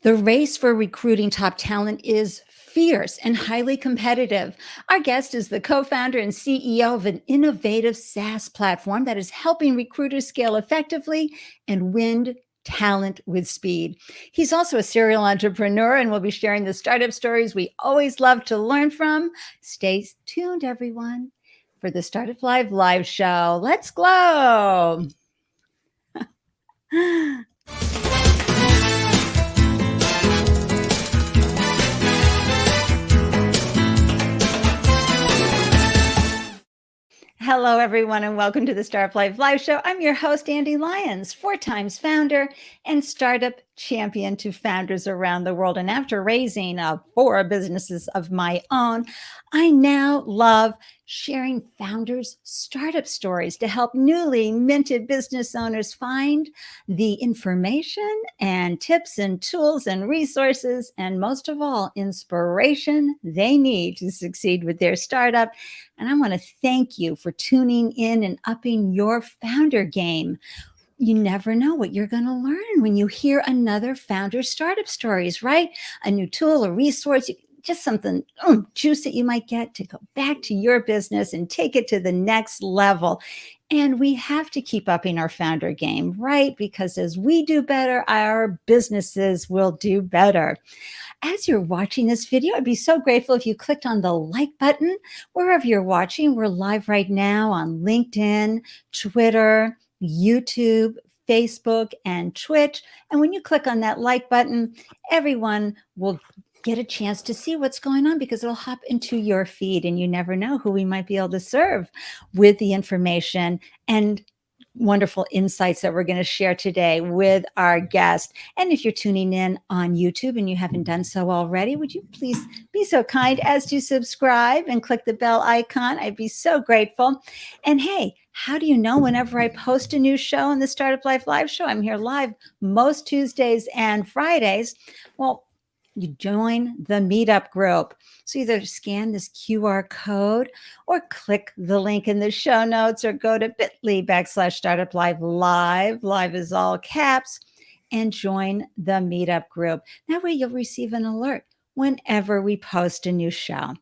The race for recruiting top talent is fierce and highly competitive. Our guest is the co-founder and CEO of an innovative SaaS platform that is helping recruiters scale effectively and win talent with speed. He's also a serial entrepreneur and will be sharing the startup stories we always love to learn from. Stay tuned, everyone, for the Startup Live show. Let's glow. Hello, everyone, and welcome to the Startup Live show. I'm your host, Ande, Lyons, 4 times founder and startup champion to founders around the world. And after raising 4 businesses of my own, I now love sharing founders' startup stories to help newly minted business owners find the information and tips and tools and resources, and most of all, inspiration they need to succeed with their startup. And I want to thank you for tuning in and upping your founder game. You never know what you're going to learn when you hear another founder startup stories, right? A new tool, a resource, just something juice that you might get to go back to your business and take it to the next level. And we have to keep upping our founder game, right? Because as we do better, our businesses will do better. As you're watching this video, I'd be so grateful if you clicked on the like button wherever you're watching. We're live right now on LinkedIn, Twitter, YouTube, Facebook, and Twitch. And when you click on that like button, everyone will get a chance to see what's going on because it'll hop into your feed, and you never know who we might be able to serve with the information and wonderful insights that we're going to share today with our guest. And if you're tuning in on YouTube and you haven't done so already, would you please be so kind as to subscribe and click the bell icon? I'd be so grateful. And hey, how do you know whenever I post a new show on the Startup Live show? I'm here live most Tuesdays and Fridays. Well, you join the meetup group. So either scan this QR code or click the link in the show notes or go to bit.ly/Startup Live Live. Live is all caps, and join the meetup group. That way you'll receive an alert whenever we post a new show.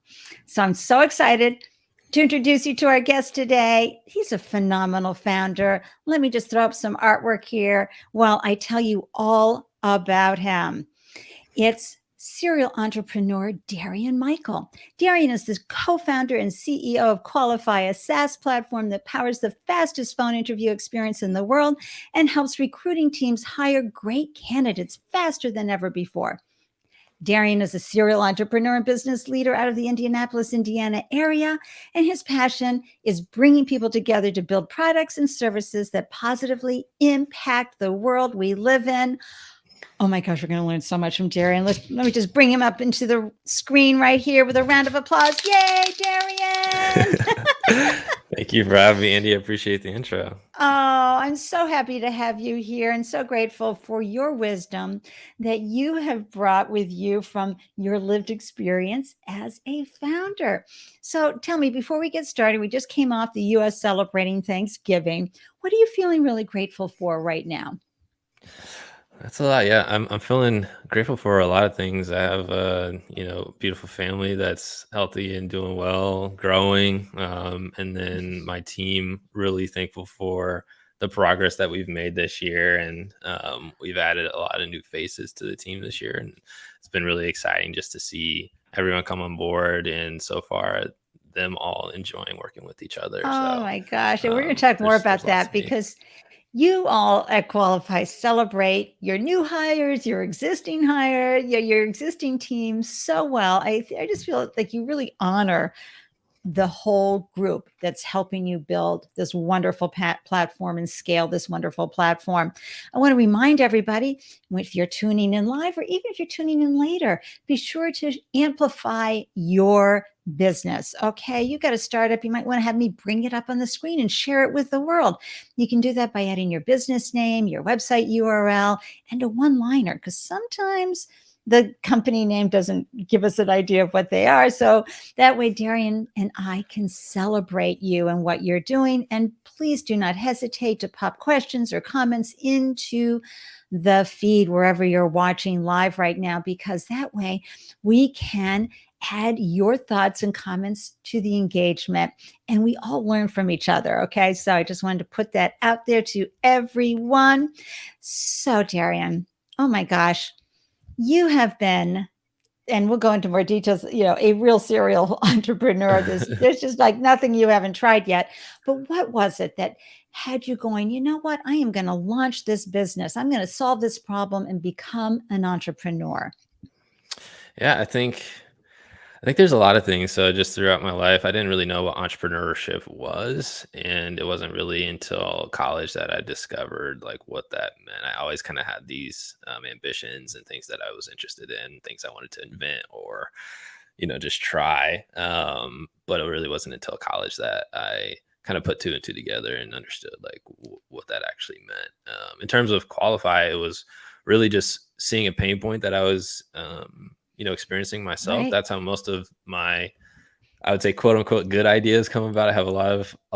So I'm so excited to introduce you to our guest today. He's a phenomenal founder. Let me just throw up some artwork here while I tell you all about him. It's serial entrepreneur Darrian Mikell. Darrian is the co-founder and CEO of Qualifi, a SaaS platform that powers the fastest phone interview experience in the world and helps recruiting teams hire great candidates faster than ever before. Darrian is a serial entrepreneur and business leader out of the Indianapolis, Indiana area, and his passion is bringing people together to build products and services that positively impact the world we live in. Oh my gosh, we're going to learn so much from Darrian. Let me just bring him up into the screen right here with a round of applause. Yay, Darrian! Thank you for having me, Andy. I appreciate the intro. Oh, I'm so happy to have you here and so grateful for your wisdom that you have brought with you from your lived experience as a founder. So tell me, before we get started, we just came off the U.S. celebrating Thanksgiving. What are you feeling really grateful for right now? That's a lot. Yeah, I'm feeling grateful for a lot of things. I have a beautiful family that's healthy and doing well, growing, and then my team. Really thankful for the progress that we've made this year, and we've added a lot of new faces to the team this year, and it's been really exciting just to see everyone come on board, and so far them all enjoying working with each other. Oh So my gosh, and we're going to talk more about there's lots that to be. because you all at Qualify celebrate your new hires, your existing hire, your existing team so well. I just feel like you really honor the whole group that's helping you build this wonderful platform and scale this wonderful platform. I want to remind everybody, if you're tuning in live or even if you're tuning in later, be sure to amplify your business. Okay, you got a startup, you might want to have me bring it up on the screen and share it with the world. You can do that by adding your business name, your website URL, and a one-liner, because sometimes the company name doesn't give us an idea of what they are. So that way, Darrian and I can celebrate you and what you're doing. And please do not hesitate to pop questions or comments into the feed wherever you're watching live right now, because that way we can add your thoughts and comments to the engagement and we all learn from each other. Okay. So I just wanted to put that out there to everyone. So, Darrian, oh my gosh, you have been, and we'll go into more details, a real serial entrepreneur. There's just like nothing you haven't tried yet. But what was it that had you going, you know what, I am going to launch this business. I'm going to solve this problem and become an entrepreneur? Yeah, I think there's a lot of things. So just throughout my life, I didn't really know what entrepreneurship was, and it wasn't really until college that I discovered like what that meant. I always kind of had these ambitions and things that I was interested in, things I wanted to invent or just try. But it really wasn't until college that I kind of put two and two together and understood like what that actually meant. In terms of Qualify, it was really just seeing a pain point that I was experiencing myself. Right. That's how most of my, I would say, quote unquote, good ideas come about. I have a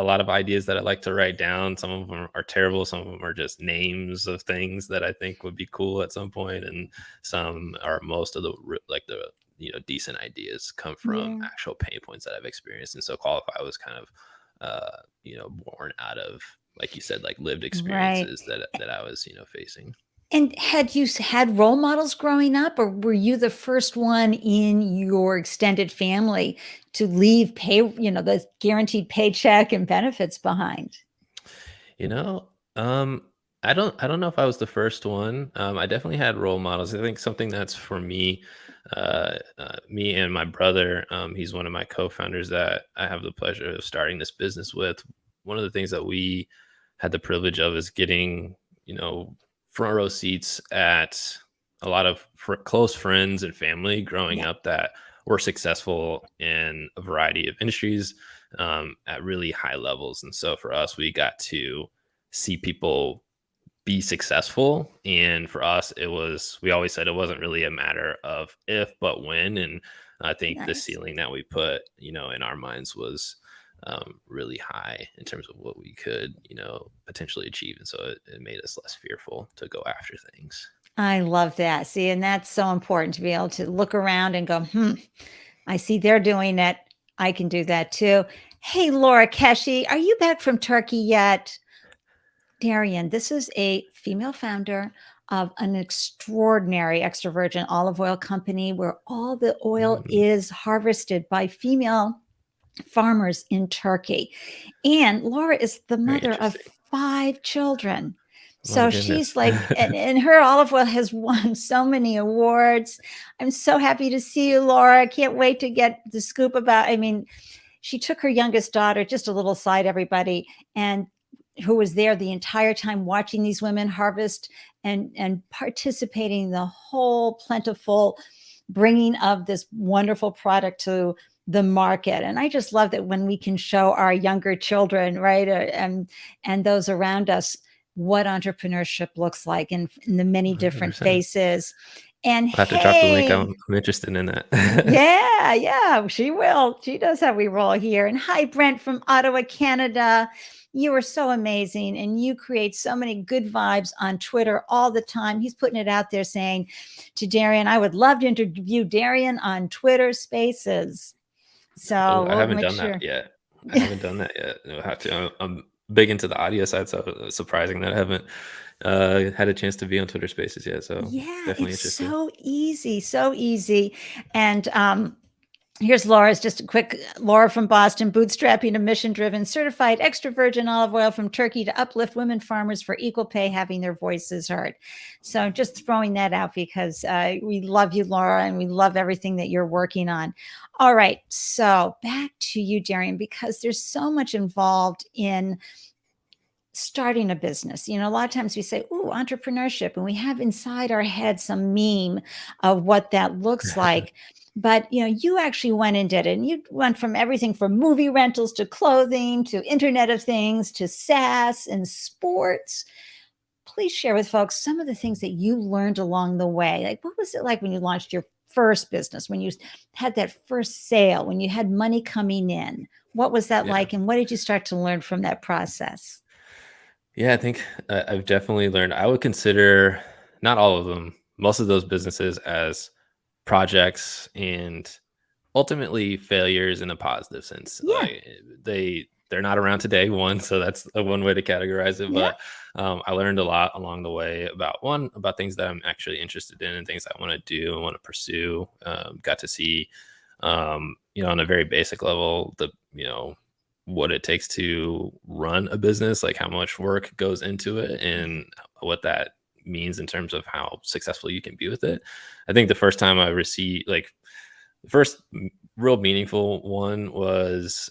lot of ideas that I like to write down. Some of them are terrible. Some of them are just names of things that I think would be cool at some point, and some are most of the decent ideas come from Yeah. actual pain points that I've experienced. And so Qualify was kind of born out of, like you said, like lived Right. experiences that I was facing. And had you had role models growing up, or were you the first one in your extended family to leave the guaranteed paycheck and benefits behind? You know, um, I don't know if I was the first one. I definitely had role models. I think something that's for me, me and my brother, he's one of my co-founders that I have the pleasure of starting this business with. One of the things that we had the privilege of is getting, front row seats at a lot of close friends and family growing Yeah. up that were successful in a variety of industries, at really high levels. And so for us, we got to see people be successful. And for us, we always said it wasn't really a matter of if, but when. And I think the Nice. ceiling that we put, in our minds was really high in terms of what we could, potentially achieve. And so it made us less fearful to go after things. I love that. See, and that's so important to be able to look around and go, I see they're doing it. I can do that too. Hey, Laura Keshi, are you back from Turkey yet? Darrian, this is a female founder of an extraordinary extra virgin olive oil company where all the oil Mm, is harvested by female farmers in Turkey. And Laura is the very mother of interesting. 5 children. My So goodness. she's like, and her olive oil has won so many awards. I'm so happy to see you, Laura. I can't wait to get the scoop about, she took her youngest daughter, just a little side, everybody, and who was there the entire time watching these women harvest and participating in the whole plentiful bringing of this wonderful product to the market. And I just love that when we can show our younger children, right, and those around us what entrepreneurship looks like in the many different 100%. faces. And I'll have to drop the link. hey, I'm interested in that. yeah, she will. She knows how we roll here. And hi, Brent from Ottawa, Canada. You are so amazing. And you create so many good vibes on Twitter all the time. He's putting it out there saying to Darrian, I would love to interview Darrian on Twitter Spaces. Oh, So I we'll haven't make done that sure. yet. I haven't done that yet. I'll have to. I'm big into the audio side, so it's surprising that I haven't had a chance to be on Twitter Spaces yet. So Yeah, definitely it's interested. so easy, so easy. And here's Laura's, just a quick Laura from Boston, bootstrapping a mission driven, certified extra virgin olive oil from Turkey to uplift women farmers for equal pay, having their voices heard. So just throwing that out because we love you, Laura, and we love everything that you're working on. All right. So back to you, Darrian, because there's so much involved in starting a business. A lot of times we say, "Ooh, entrepreneurship," and we have inside our head some meme of what that looks like. But you actually went and did it, and you went from everything from movie rentals to clothing to Internet of Things to SaaS and sports. please share with folks some of the things that you learned along the way. Like, what was it like when you launched your first business, when you had that first sale, when you had money coming in? What was that Yeah. like? And what did you start to learn from that process? Yeah, I think I've definitely learned. I would consider not all of them, most of those businesses as projects and ultimately failures in a positive sense. Yeah. They're not around today, one, so that's one way to categorize it. Yeah. But I learned a lot along the way about things that I'm actually interested in and things I want to do and want to pursue. Got to see, on a very basic level, what it takes to run a business, like how much work goes into it, and what that means in terms of how successful you can be with it. I think the first time I received the first real meaningful one was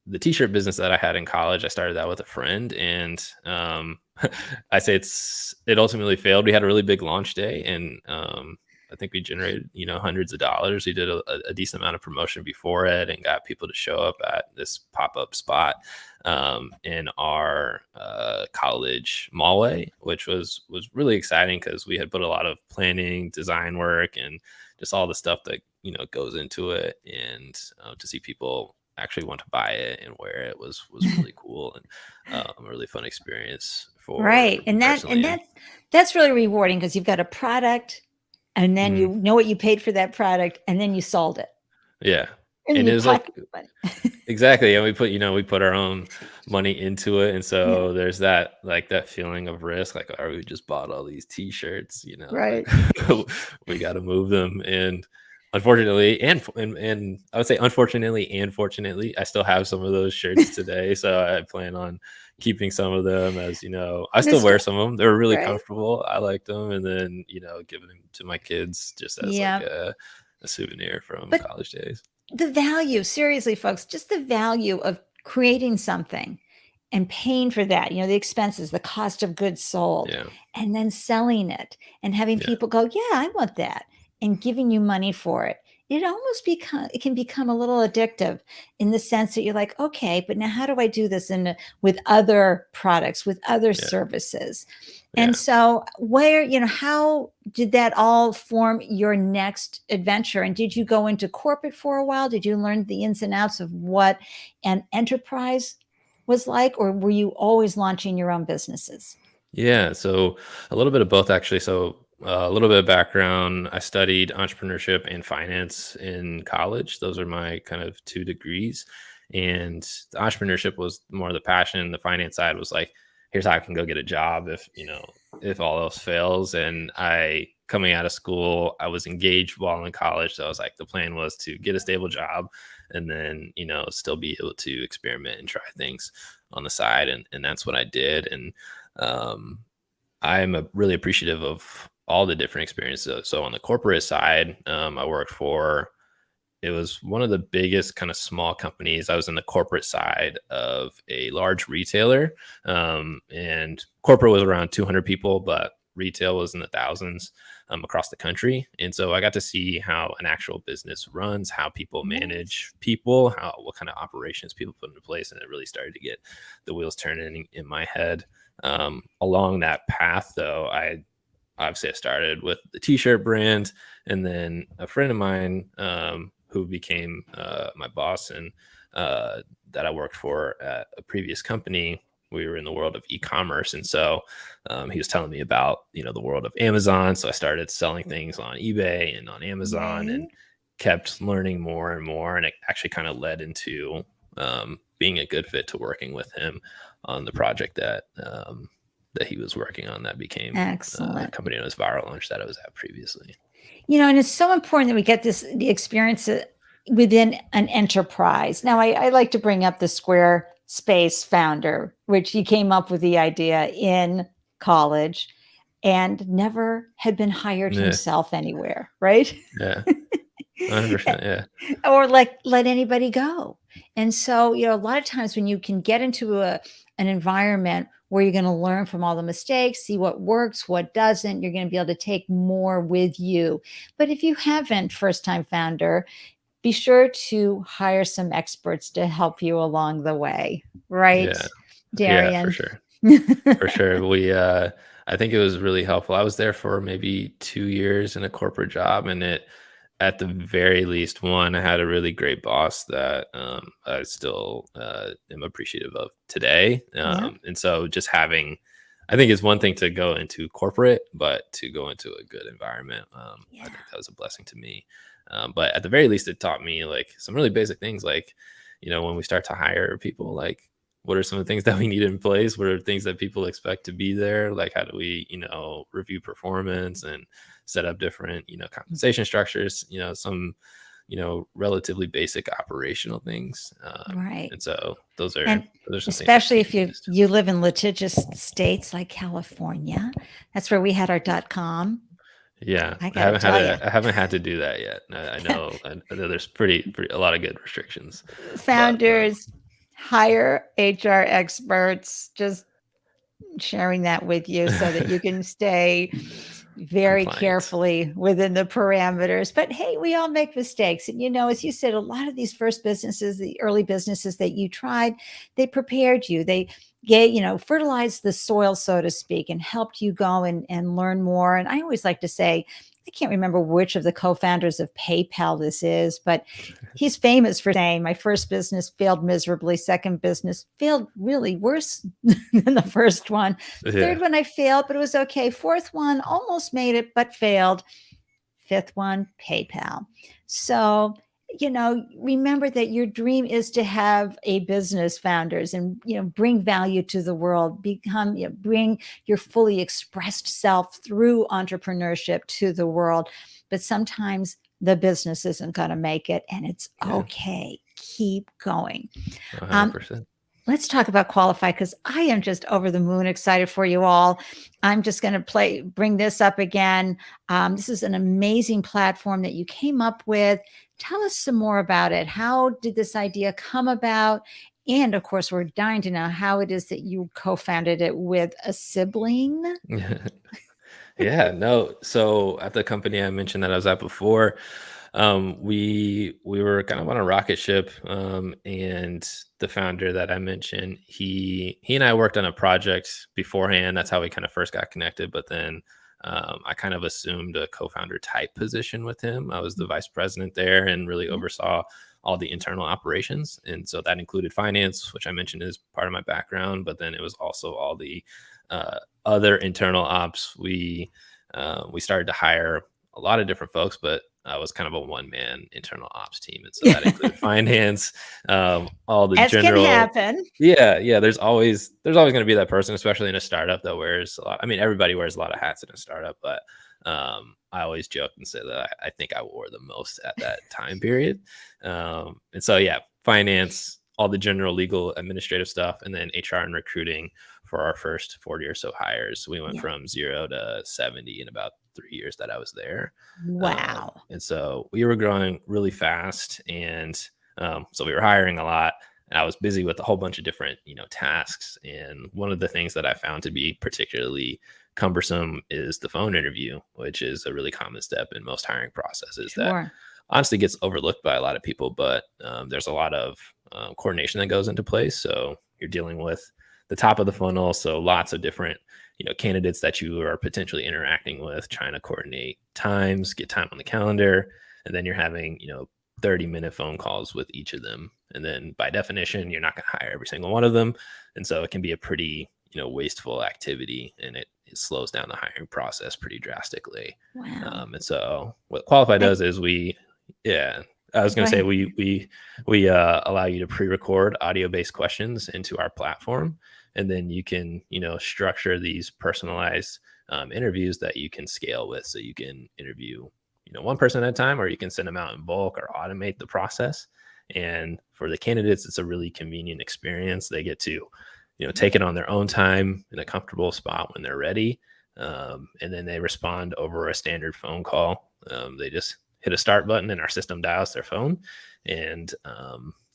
the t-shirt business that I had in college. I started that with a friend, and I say it ultimately failed. We had a really big launch day, and I think we generated hundreds of dollars. We did a decent amount of promotion before it and got people to show up at this pop-up spot in our college mallway, which was really exciting because we had put a lot of planning, design work, and just all the stuff that goes into it, and to see people actually want to buy it and wear it was really cool, and a really fun experience for Right. And personally. that's really rewarding because you've got a product and then Mhm. you know what you paid for that product and then you sold it. Yeah, And then and you it was like pocket the money. exactly, and we put our own money into it, and Yeah. so there's that feeling of risk, like, "Oh, we just bought all these T-shirts, like, Right. we gotta move them," and unfortunately, and I would say unfortunately and fortunately, I still have some of those shirts today, so I plan on keeping some of them as, I still This wear some of them. They were really right. comfortable, I liked them, and then, giving them to my kids just as, like, Yeah. a souvenir from But college days. the value, seriously, folks, just the value of creating something and paying for that, the expenses, the cost of goods sold, Yeah, and then selling it and having yeah, people go, yeah, I want that, and giving you money for it. It can become a little addictive in the sense that you're like, okay, but now how do I do this with other products, with other yeah, services? And yeah. so how did that all form your next adventure? And did you go into corporate for a while? Did you learn the ins and outs of what an enterprise was like, or were you always launching your own businesses? Yeah, so a little bit of both actually. So a little bit of background. I studied entrepreneurship and finance in college. Those are my kind of two degrees. And the entrepreneurship was more the passion. The finance side was like, here's how I can go get a job if all else fails. And coming out of school, I was engaged while in college. So I was like, the plan was to get a stable job and then, still be able to experiment and try things on the side. And that's what I did. And um, I'm really appreciative of all the different experiences. So on the corporate side, I worked for it was one of the biggest kind of small companies. I was in the corporate side of a large retailer, and corporate was around 200 people, but retail was in the thousands across the country. And so I got to see how an actual business runs, how people manage Nice. people, what kind of operations people put into place, and it really started to get the wheels turning in my head. Along that path, though, I started with the t-shirt brand, and then a friend of mine who became my boss and that I worked for at a previous company. We were in the world of e-commerce, and so he was telling me about the world of Amazon. So I started selling things on eBay and on Amazon, and Yay. kept learning more and more. And it actually kind of led into being a good fit to working with him on the project that he was working on that became a Excellent. company known as Viral Launch that I was at previously. And it's so important that we get the experience within an enterprise. Now, I like to bring up the Squarespace founder, which he came up with the idea in college and never had been hired Yeah, himself anywhere, right? yeah, 100%. Yeah, Or let anybody go. And so, a lot of times when you can get into an environment where you're going to learn from all the mistakes, see what works, what doesn't, you're going to be able to take more with you. But if you haven't, first time founder, be sure to hire some experts to help you along the way, right, yeah, yeah, for Darrian? sure. For sure. I think it was really helpful. I was there for maybe 2 years in a corporate job, and at the very least, one, I had a really great boss that, I still, am appreciative of today. Yeah. And so just having I think it's one thing to go into corporate, but to go into a good environment, I Yeah. think that was a blessing to me. But at the very least, it taught me, like, some really basic things, like, when we start to hire people, like, what are some of the things that we need in place? What are things that people expect to be there? Like, how do we, review performance and set up different, compensation structures, some, relatively basic operational things. Right. And so those are some things that And especially if I've you used. you live in litigious states like California, that's where we had our .com. Yeah, I got to tell you, I haven't had to do that yet. I know there's pretty a lot of good restrictions, but founders hire HR experts. Just sharing that with you so that you can stay very compliance. carefully within the parameters. But hey, we all make mistakes. And, as you said, a lot of these first businesses, the early businesses that you tried, they prepared you. They fertilized the soil, so to speak, and helped you go and learn more. And I always like to say, I can't remember which of the co-founders of PayPal this is, but he's famous for saying, my first business failed miserably. Second business failed really worse than the first one. Yeah, Third one, I failed, but it was okay. Fourth one, almost made it, but failed. Fifth one, PayPal. So, remember that your dream is to have a business, founders, and, bring value to the world, bring your fully expressed self through entrepreneurship to the world. But sometimes the business isn't going to make it, and it's yeah, okay. Keep going. Um, 100%. Let's talk about Qualifi, because I am just over the moon excited for you all. I'm just going to bring this up again. This is an amazing platform that you came up with. Tell us some more about it. How did this idea come about? And of course, we're dying to know how it is that you co-founded it with a sibling. Yeah, no. So at the company I mentioned that I was at before, we were kind of on a rocket ship, and the founder that I mentioned, he and I worked on a project beforehand. That's how we kind of first got connected. But then I kind of assumed a co-founder type position with him. I was the vice president there and really Yeah. oversaw all the internal operations, and so that included finance, which I mentioned is part of my background. But then it was also all the other internal ops. We started to hire a lot of different folks, but I was kind of a one-man internal ops team, and so that included finance, all the As can general. happen. Yeah. There's always going to be that person, especially in a startup, that wears a lot. I mean, everybody wears a lot of hats in a startup, but I always joke and say that I think I wore the most at that time period. And so yeah, finance, all the general legal administrative stuff, and then HR and recruiting for our first 40 or so hires. We went Yeah. from 0 to 70 in about 3 years that I was there. Wow. And so we were growing really fast. And so we were hiring a lot. And I was busy with a whole bunch of different, tasks. And one of the things that I found to be particularly cumbersome is the phone interview, which is a really common step in most hiring processes that Sure. honestly gets overlooked by a lot of people. But there's a lot of coordination that goes into place. So you're dealing with the top of the funnel. So lots of different, candidates that you are potentially interacting with, trying to coordinate times, get time on the calendar. And then you're having, 30-minute phone calls with each of them. And then by definition, you're not going to hire every single one of them. And so it can be a pretty, wasteful activity, and it slows down the hiring process pretty drastically. Wow. And so what Qualify I, does is I was go going to say ahead. we allow you to pre-record audio-based questions into our platform, and then you can structure these personalized interviews that you can scale with. So you can interview one person at a time, or you can send them out in bulk or automate the process. And for the candidates, it's a really convenient experience. They get to take it on their own time in a comfortable spot when they're ready, and then they respond over a standard phone call. They just hit a start button and our system dials their phone, and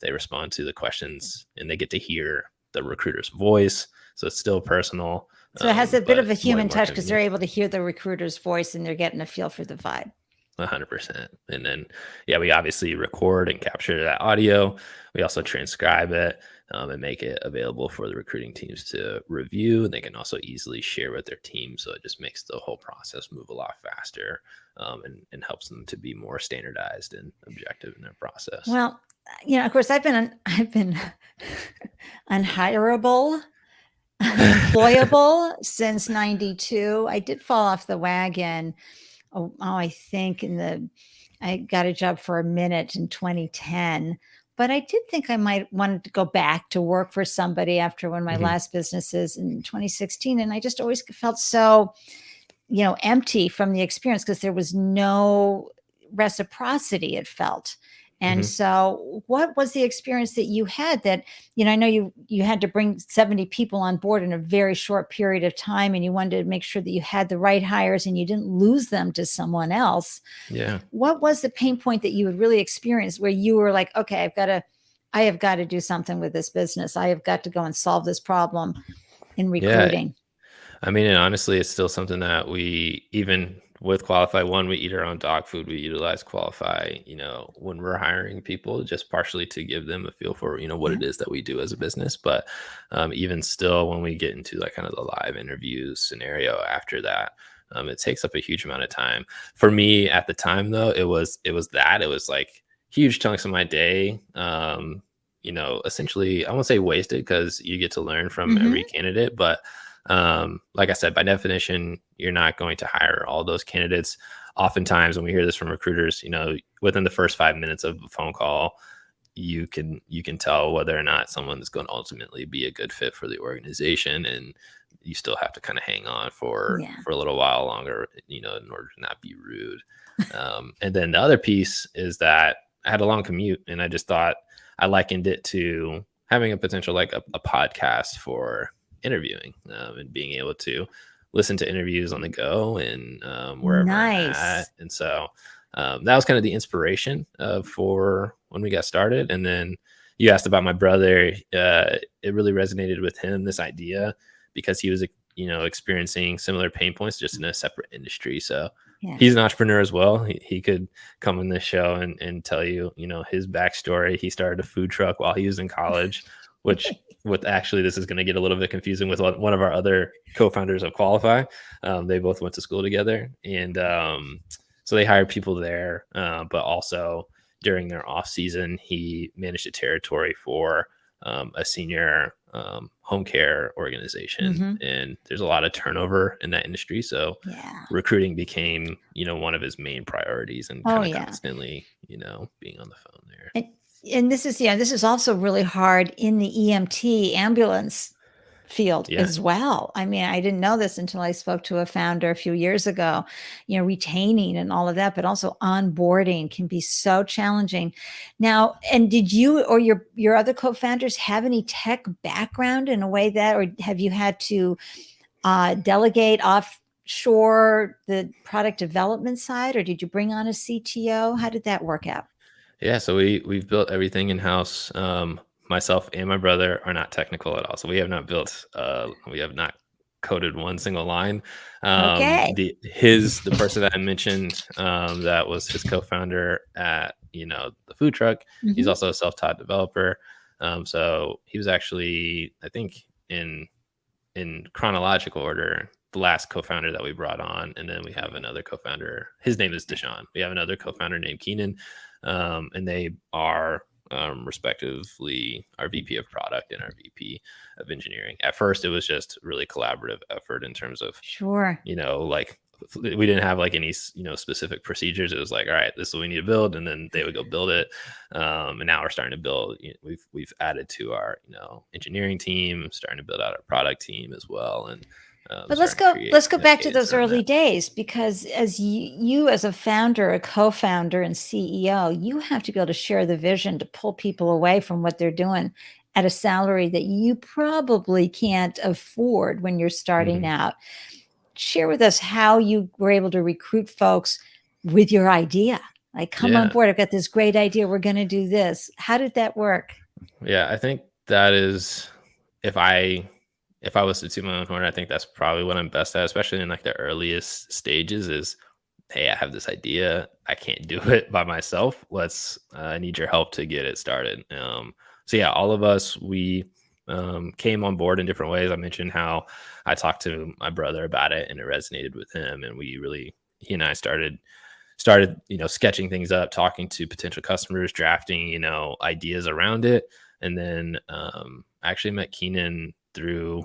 they respond to the questions, and they get to hear the recruiter's voice. So it's still personal, So it has a bit but of a way human more touch because they're convenient. able to hear the recruiter's voice and they're getting a feel for the vibe. 100%. And then, yeah, we obviously record and capture that audio. We also transcribe it and make it available for the recruiting teams to review. And they can also easily share with their team. So it just makes the whole process move a lot faster, and helps them to be more standardized and objective in their process. Well, of course, I've been unhireable, unemployable since '92. I did fall off the wagon. I think I got a job for a minute in 2010, but I did think I might want to go back to work for somebody after one of my Mhm. last businesses in 2016. And I just always felt so, empty from the experience because there was no reciprocity, it felt. And Mhm. so what was the experience that you had that, I know you had to bring 70 people on board in a very short period of time, and you wanted to make sure that you had the right hires and you didn't lose them to someone else. Yeah. What was the pain point that you had really experienced where you were like, okay, I have got to do something with this business. I have got to go and solve this problem in Yeah. recruiting. I mean, and honestly, it's still something that we, even with Qualify One, we eat our own dog food. We utilize Qualify, when we're hiring people, just partially to give them a feel for, what Yeah. it is that we do as a business. But even still, when we get into like kind of the live interview scenario after that, it takes up a huge amount of time. For me at the time, though, it was like huge chunks of my day. Essentially, I won't say wasted because you get to learn from every Hmm. candidate, but like I said, by definition, you're not going to hire all those candidates. Oftentimes, when we hear this from recruiters, within the first 5 minutes of a phone call, you can tell whether or not someone is going to ultimately be a good fit for the organization, and you still have to kind of hang on for Yeah. a little while longer, in order to not be rude. And then the other piece is that I had a long commute, and I just thought I likened it to having a potential like a podcast for interviewing, and being able to listen to interviews on the go and wherever I'm at. Nice. And so that was kind of the inspiration for when we got started. And then you asked about my brother. It really resonated with him, this idea, because he was, experiencing similar pain points just in a separate industry. So Yeah. he's an entrepreneur as well. He could come on this show and tell you, his backstory. He started a food truck while he was in college, which with actually this is going to get a little bit confusing with one of our other co-founders of Qualify. They both went to school together, and so they hired people there, but also during their off season, he managed a territory for a senior home care organization, Hmm. and there's a lot of turnover in that industry. So Yeah. recruiting became, one of his main priorities, and Oh, kind of yeah. constantly, being on the phone there. And, and this is also really hard in the EMT ambulance field Yeah. as well. I mean, I didn't know this until I spoke to a founder a few years ago, retaining and all of that, but also onboarding can be so challenging. Now, and did you or your other co-founders have any tech background in a way that, or have you had to delegate offshore the product development side, or did you bring on a CTO? How did that work out? Yeah, so we've built everything in house. Myself and my brother are not technical at all, so we have not coded one single line. Okay. The person that I mentioned, that was his co-founder at, the food truck. He's Mhm. also a self-taught developer. So he was actually, I think, in chronological order, the last co-founder that we brought on, and then we have another co-founder. His name is Deshaun. We have another co-founder named Keenan, and they are, respectively, our VP of product and our VP of engineering. At first, it was just really collaborative effort in terms of, Sure. like we didn't have like any specific procedures. It was like, all right, this is what we need to build, and then they would go build it. And now we're starting to build. We've added to our engineering team, starting to build out our product team as well, and But starting to create let's go a back to cadence those around early that. days, because as you as a founder, a co-founder and CEO, you have to be able to share the vision to pull people away from what they're doing at a salary that you probably can't afford when you're starting Mhm. out. Share with us how you were able to recruit folks with your idea. Like, come on Yeah, board. I've got this great idea. We're going to do this. How did that work? yeah. I think that is, if I was to toot my own horn, I think that's probably what I'm best at, especially in like the earliest stages, is hey, I have this idea. I can't do it by myself. I need your help to get it started. So yeah, all of us, we came on board in different ways. I mentioned how I talked to my brother about it and it resonated with him. And he and I started, sketching things up, talking to potential customers, drafting, ideas around it. And then I actually met Keenan through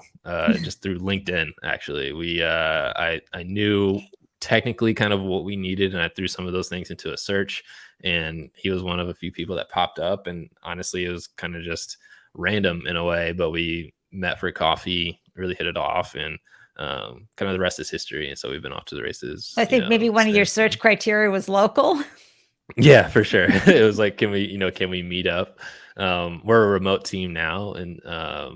just through LinkedIn. Actually, I knew technically kind of what we needed, and I threw some of those things into a search, and he was one of a few people that popped up. And honestly, it was kind of just random in a way, but we met for coffee, really hit it off, and kind of the rest is history. And so we've been off to the races. I think maybe one of your search criteria was local. Yeah, for sure. It was like, can we meet up? We're a remote team now, and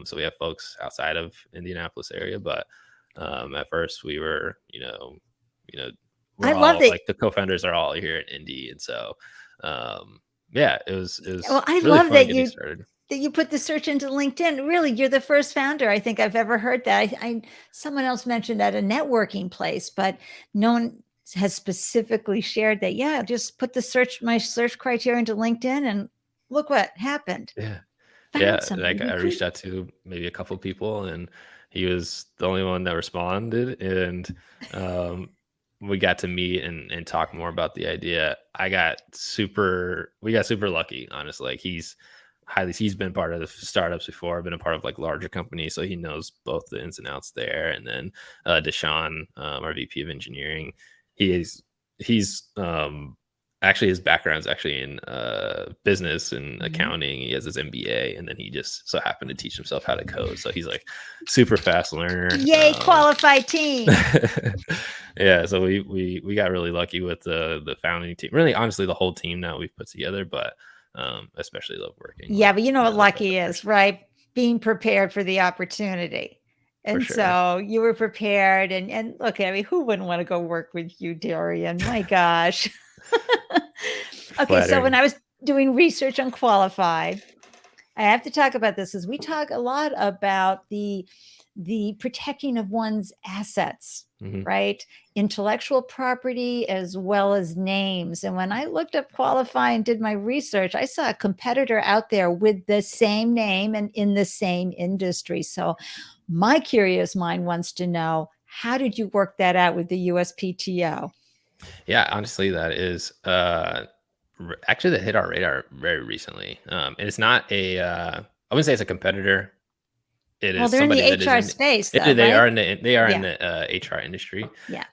so we have folks outside of Indianapolis area. But at first, we were, we're I love all that. like the co-founders are all here in Indy, and so yeah, it was Well, I really love fun that getting started. you put the search into LinkedIn. Really, you're the first founder I think I've ever heard that. Someone else mentioned at a networking place, but no one has specifically shared that. Yeah, just put my search criteria into LinkedIn and look what happened. Yeah. Found Yeah, somebody. like I reached out to maybe a couple people, and he was the only one that responded, and um, we got to meet and talk more about the idea. We got super lucky, honestly. Like he's been part of the startups before, been a part of like larger companies, so he knows both the ins and outs there. And then Deshaun, our VP of engineering, he's actually his background's actually in business and accounting. He has his MBA, and then he just so happened to teach himself how to code. So he's like super fast learner. Yay, qualified team. Yeah, so we got really lucky with the founding team. Really, honestly, the whole team now we've put together, but especially love working. Yeah, but you know what lucky is, right? Being prepared for the opportunity. And sure. So you were prepared, and look, I mean, who wouldn't want to go work with you, Darrian? My gosh. Okay, so when I was doing research on Qualifi, I have to talk about this because we talk a lot about the protecting of one's assets, right? Intellectual property as well as names. And when I looked up Qualifi and did my research, I saw a competitor out there with the same name and in the same industry. So my curious mind wants to know, how did you work that out with the USPTO? Yeah, honestly, that is actually that hit our radar very recently. And it's not I wouldn't say it's a competitor. It is they're in the somebody HR space, though, they right? are in the HR industry. Yeah.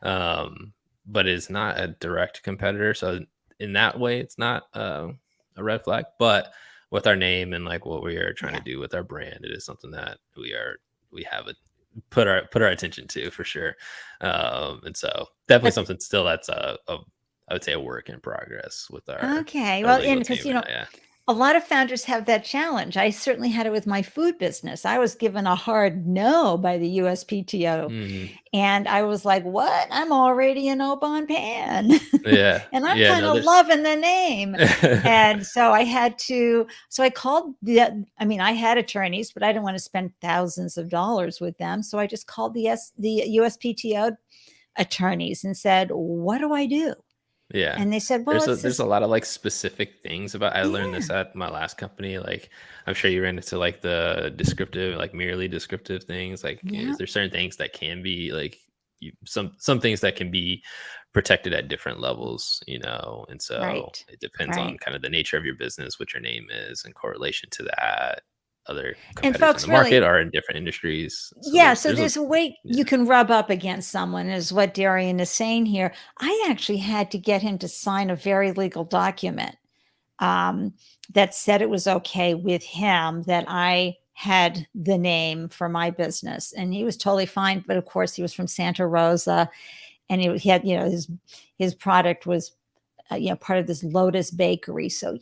But it's not a direct competitor. So in that way, it's not a red flag. But with our name and like what we are trying to do with our brand, it is something that we have put our attention to for sure. And so definitely something still that's I would say a work in progress with our well, and because yeah. A lot of founders have that challenge. I certainly had it with my food business. I was given a hard no by the USPTO. And I was like, what? I'm already an Oban Pan. Yeah. And I'm kind of loving the name. And so I called I had attorneys, but I didn't want to spend thousands of dollars with them. So I just called the USPTO attorneys and said, what do I do? Yeah. And they said, well, there's a lot of like specific things about, I learned this at my last company. Like, I'm sure you ran into like the descriptive, like merely descriptive things. Like, is there certain things that can be like some things that can be protected at different levels, and so it depends on kind of the nature of your business, what your name is, and correlation to that. Other competitors in the market are in different industries. So there's a way you can rub up against someone, is what Darrian is saying here. I actually had to get him to sign a very legal document that said it was okay with him that I had the name for my business, and he was totally fine. But of course, he was from Santa Rosa, and he had, his product was part of this Lotus Bakery. So,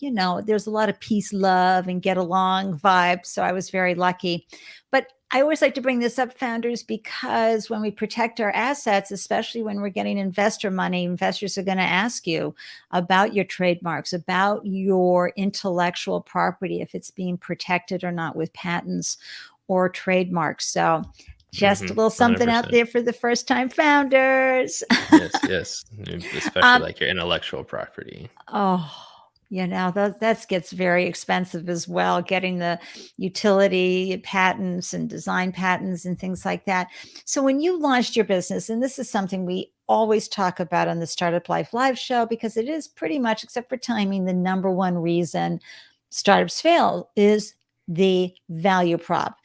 there's a lot of peace, love, and get along vibe. So I was very lucky. But I always like to bring this up, founders, because when we protect our assets, especially when we're getting investor money, investors are going to ask you about your trademarks, about your intellectual property, if it's being protected or not with patents or trademarks. So Just a little something out 100%. there for the first time founders. Yes, yes. Especially um, like your intellectual property. oh, that gets very expensive as well, getting the utility patents and design patents and things like that. So when you launched your business, and this is something we always talk about on the Startup Life Live show, because it is pretty much, except for timing, the number one reason startups fail is the value prop.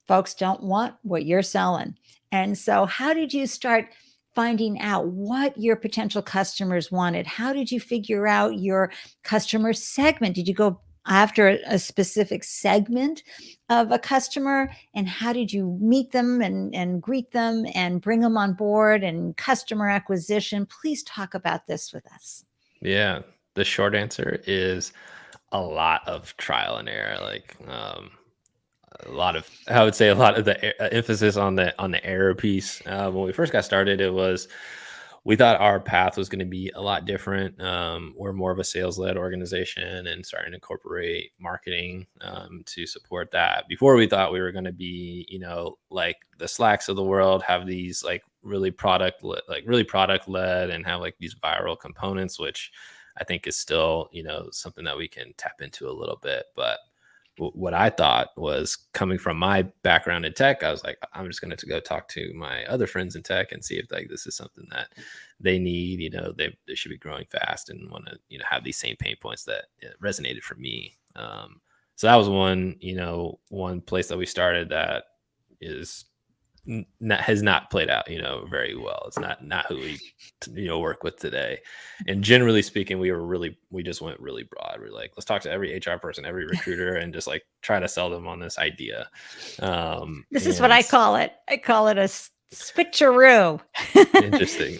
Folks don't want what you're selling. And so, how did you start finding out what your potential customers wanted? How did you figure out your customer segment? Did you go after a specific segment of a customer? And how did you meet them and greet them and bring them on board and customer acquisition? Please talk about this with us. Yeah. The short answer is a lot of trial and error. Like, a lot of, I would say, a lot of the emphasis on the error piece. When we first got started, it was, we thought our path was going to be a lot different. We're more of a sales led organization and starting to incorporate marketing to support that. Before, we thought we were going to be, like the Slacks of the world, have these like really product led and have like these viral components, which I think is still, something that we can tap into a little bit. But what I thought was, coming from my background in tech, I was like, I'm just going to go talk to my other friends in tech and see if like this is something that they need. They should be growing fast and want to, have these same pain points that resonated for me. So that was one place that we started that is has not played out, very well. It's not who we, work with today. And generally speaking, we just went really broad. We're like, let's talk to every HR person, every recruiter, and just like try to sell them on this idea. This is what I call it. I call it a switcheroo. Interesting.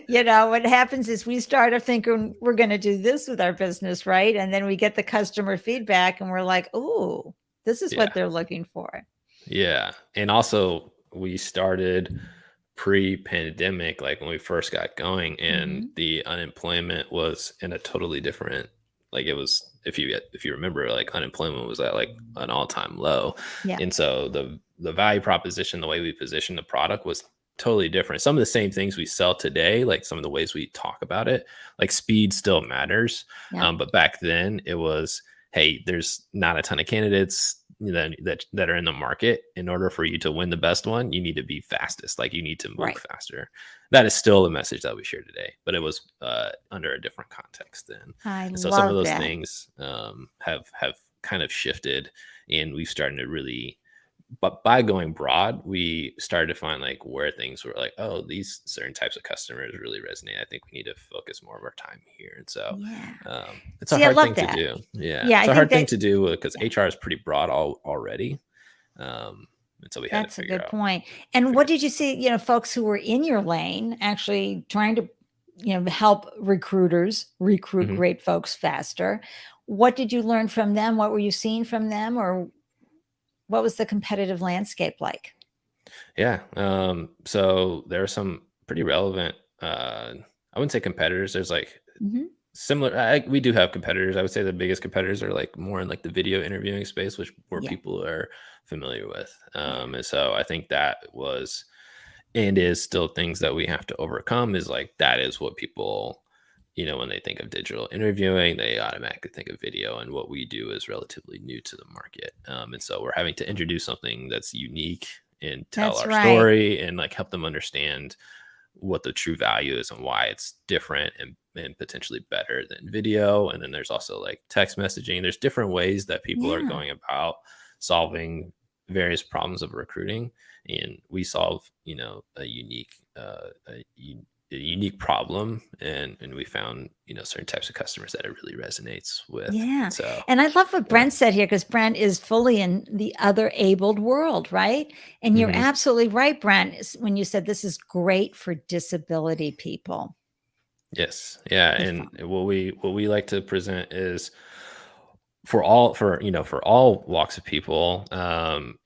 What happens is we start thinking we're going to do this with our business, right? And then we get the customer feedback and we're like, oh, this is what they're looking for. Yeah. And also, we started pre-pandemic, like when we first got going, and the unemployment was in a totally different, like, it was, if you remember, like unemployment was at like an all-time low. Yeah. And so the value proposition, the way we positioned the product was totally different. Some of the same things we sell today, like some of the ways we talk about it, like speed still matters. Yeah. But back then it was, hey, there's not a ton of candidates that are in the market. In order for you to win the best one, you need to be fastest. Like, you need to move faster. That is still the message that we share today, but it was under a different context then. So some of those things have kind of shifted, and we've started to really, but by going broad, we started to find like where things were like, oh, these certain types of customers really resonate. I think we need to focus more of our time here. And so it's a hard thing to do. It's a hard thing to do because HR is pretty broad already. And so we had to figure out. That's a good point. And what did you see, folks who were in your lane actually trying to, help recruiters recruit great folks faster? What did you learn from them? What were you seeing from them? Or what was the competitive landscape like? Yeah. So there are some pretty relevant, I wouldn't say competitors. There's like similar, we do have competitors. I would say the biggest competitors are like more in like the video interviewing space, where people are familiar with. And so I think that was, and is still, things that we have to overcome, is like, that is what people, when they think of digital interviewing, they automatically think of video, and what we do is relatively new to the market. And so we're having to introduce something that's unique and tell our story and like help them understand what the true value is and why it's different and potentially better than video. And then there's also like text messaging. There's different ways that people are going about solving various problems of recruiting, and we solve, a unique problem, and we found, certain types of customers that it really resonates with. So, and I love what Brent said here, because Brent is fully in the other abled world, right? And you're absolutely right, Brent, when you said this is great for disability people. Yes. Yeah. And what we like to present is, for all walks of people,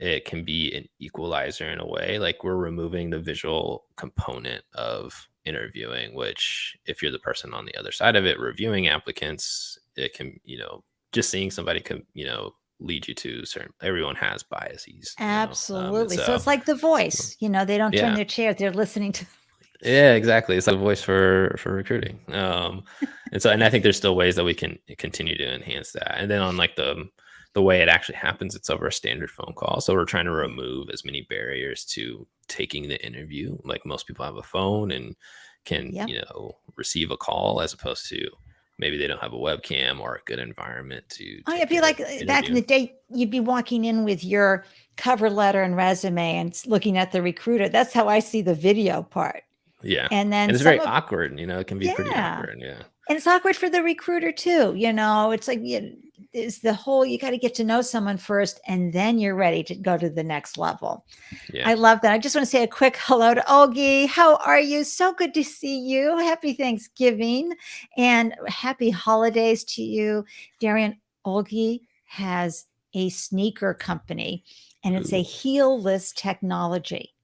it can be an equalizer in a way. Like, we're removing the visual component of interviewing, which, if you're the person on the other side of it reviewing applicants, it can, just seeing somebody can, lead you to certain, everyone has biases, and Absolutely. So so, it's like The so Voice, they don't turn yeah. their chairs, they're listening to. Yeah, exactly. It's like a voice for recruiting. And I think there's still ways that we can continue to enhance that. And then on like the way it actually happens, it's over a standard phone call. So we're trying to remove as many barriers to taking the interview. Like most people have a phone and can, Yep. receive a call, as opposed to maybe they don't have a webcam or a good environment to Oh, it'd be get an like back in interview. the day, you'd be walking in with your cover letter and resume and looking at the recruiter. That's how I see the video part. Yeah. And then And it's some very of, awkward, it can be pretty yeah. awkward. Yeah. And it's awkward for the recruiter too. It's like, it's the whole, you got to get to know someone first and then you're ready to go to the next level. Yeah. I love that. I just want to say a quick hello to Olgi. How are you? So good to see you. Happy Thanksgiving and happy holidays to you. Darrian, Olgi has a sneaker company and it's a Ooh, heelless technology.